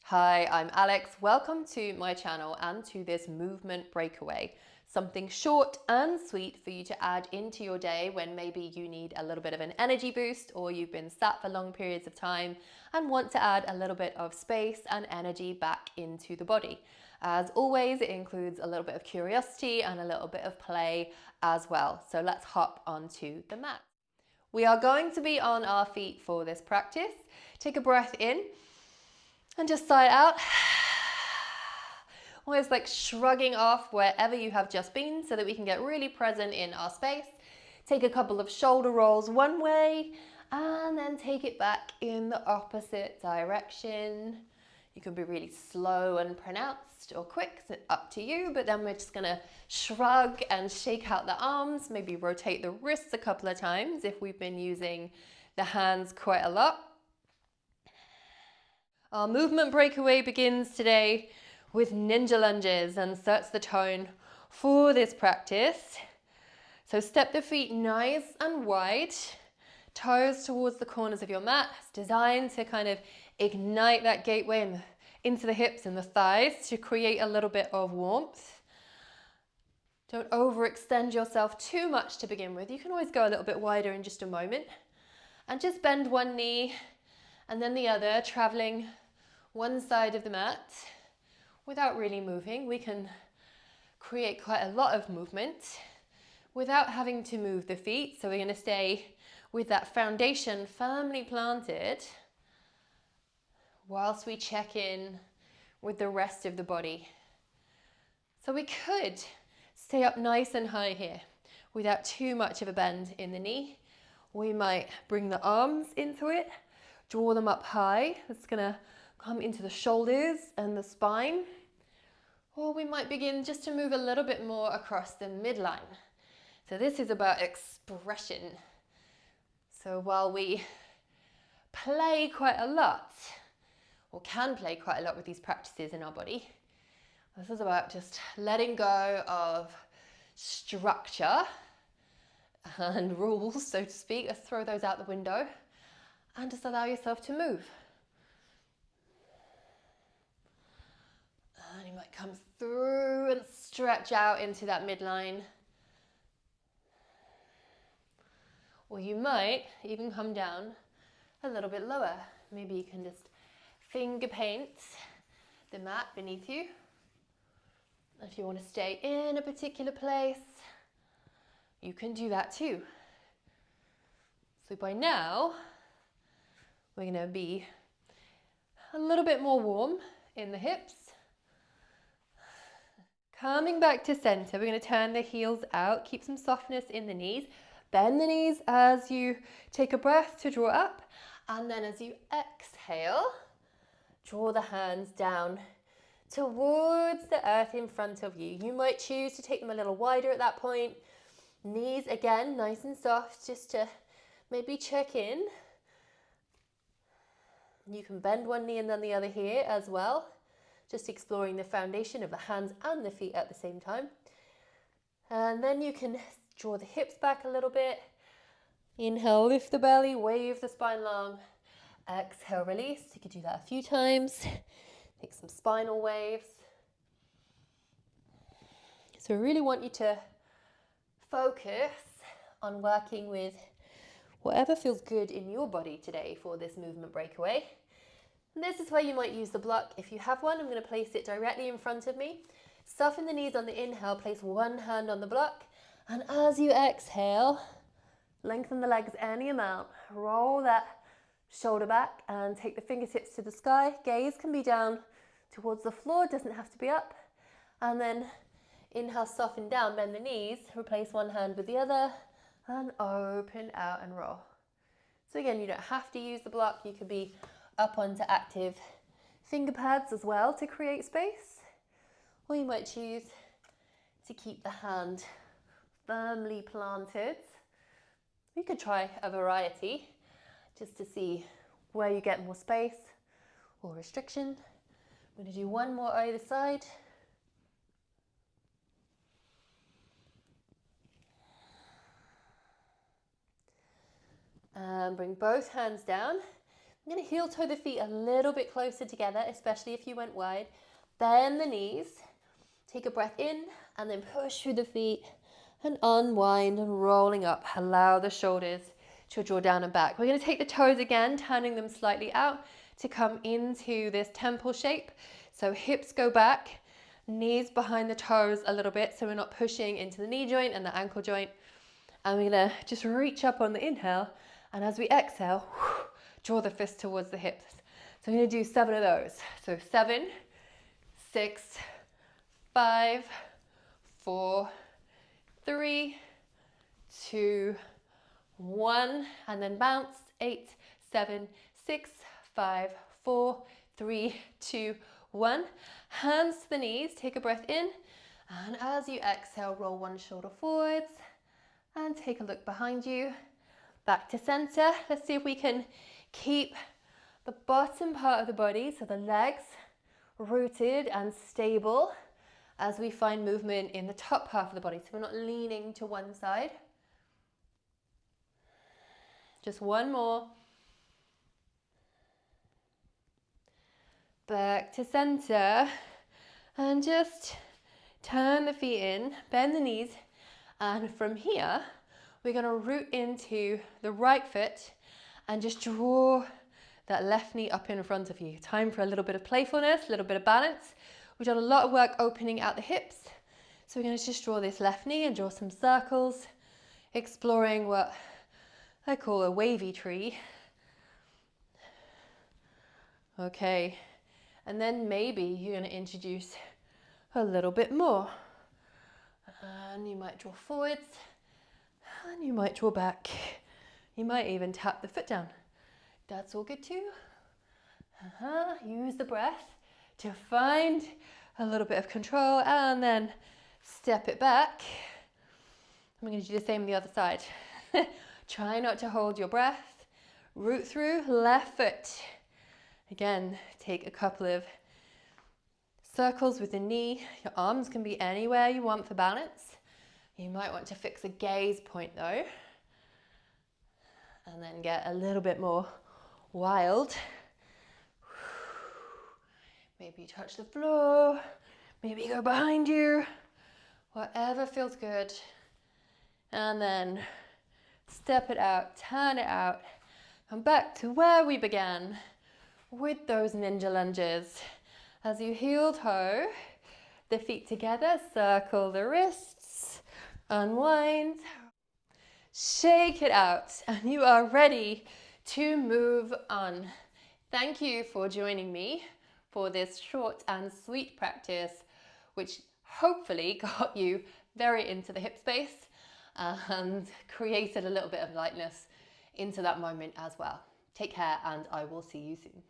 Hi, I'm Alex. Welcome to my channel and to this movement breakaway. Something short and sweet for you to add into your day when maybe you need a little bit of an energy boost or you've been sat for long periods of time and want to add a little bit of space and energy back into the body. As always, it includes a little bit of curiosity and a little bit of play as well. So let's hop onto the mat. We are going to be on our feet for this practice. Take a breath in and just sigh it out. Almost like shrugging off wherever you have just been so that we can get really present in our space. Take a couple of shoulder rolls one way and then take it back in the opposite direction. You can be really slow and pronounced or quick, it's up to you, but then we're just gonna shrug and shake out the arms, maybe rotate the wrists a couple of times if we've been using the hands quite a lot. Our movement breakaway begins today with ninja lunges and sets the tone for this practice. So step the feet nice and wide, toes towards the corners of your mat. It's designed to kind of ignite that gateway into the hips and the thighs to create a little bit of warmth. Don't overextend yourself too much to begin with. You can always go a little bit wider in just a moment. And just bend one knee and then the other, traveling one side of the mat without really moving. We can create quite a lot of movement without having to move the feet. So we're going to stay with that foundation firmly planted whilst we check in with the rest of the body. So we could stay up nice and high here without too much of a bend in the knee. We might bring the arms into it, draw them up high. It's going to come into the shoulders and the spine. Or we might begin just to move a little bit more across the midline. So this is about expression. So while we play quite a lot, or can play quite a lot with these practices in our body, this is about just letting go of structure and rules, so to speak. Let's throw those out the window and just allow yourself to move. And you might come through and stretch out into that midline. Or you might even come down a little bit lower. Maybe you can just finger paint the mat beneath you. If you want to stay in a particular place, you can do that too. So by now, we're going to be a little bit more warm in the hips. Coming back to center, we're going to turn the heels out, keep some softness in the knees. Bend the knees as you take a breath to draw up. And then as you exhale, draw the hands down towards the earth in front of you. You might choose to take them a little wider at that point. Knees again, nice and soft, just to maybe check in. You can bend one knee and then the other here as well. Just exploring the foundation of the hands and the feet at the same time. And then you can draw the hips back a little bit. Inhale, lift the belly, wave the spine long. Exhale, release. You could do that a few times. Take some spinal waves. So I really want you to focus on working with whatever feels good in your body today for this movement breakaway. And this is where you might use the block. If you have one, I'm going to place it directly in front of me. Soften the knees on the inhale, place one hand on the block. And as you exhale, lengthen the legs any amount. Roll that shoulder back and take the fingertips to the sky. Gaze can be down towards the floor, doesn't have to be up. And then inhale, soften down, bend the knees, replace one hand with the other, and open out and roll. So again, you don't have to use the block. You could be up onto active finger pads as well to create space. Or you might choose to keep the hand firmly planted. You could try a variety just to see where you get more space or restriction. I'm going to do one more either side. And bring both hands down. I'm going to heel toe the feet a little bit closer together, especially if you went wide. Bend the knees. Take a breath in and then push through the feet and unwind and rolling up. Allow the shoulders to draw down and back. We're going to take the toes again, turning them slightly out to come into this temple shape. So hips go back, knees behind the toes a little bit so we're not pushing into the knee joint and the ankle joint. And we're going to just reach up on the inhale, and as we exhale, draw the fist towards the hips. So I'm going to do 7 of those. So 7, 6, 5, 4, 3, 2, 1, and then bounce. 8, 7, 6, 5, 4, 3, 2, 1. Hands to the knees, take a breath in, and as you exhale, roll one shoulder forwards and take a look behind you. Back to center. Let's see if we can keep the bottom part of the body, so the legs, rooted and stable as we find movement in the top half of the body. So we're not leaning to one side. Just one more. Back to center, and just turn the feet in, bend the knees, and from here we're going to root into the right foot and just draw that left knee up in front of you. Time for a little bit of playfulness, a little bit of balance. We've done a lot of work opening out the hips, so we're going to just draw this left knee and draw some circles, exploring what I call a wavy tree. Okay, and then maybe you're going to introduce a little bit more. And you might draw forwards, and you might draw back. You might even tap the foot down. That's all good too. Use the breath to find a little bit of control, and then step it back. I'm going to do the same on the other side. Try not to hold your breath. Root through left foot. Again, take a couple of circles with the knee. Your arms can be anywhere you want for balance. You might want to fix a gaze point though. And then get a little bit more wild. Maybe touch the floor. Maybe go behind you. Whatever feels good. And then step it out, turn it out. Come back to where we began with those ninja lunges. As you heel toe the feet together, circle the wrists, unwind, shake it out, and you are ready to move on. Thank you for joining me for this short and sweet practice, which hopefully got you very into the hip space and created a little bit of lightness into that moment as well. Take care, and I will see you soon.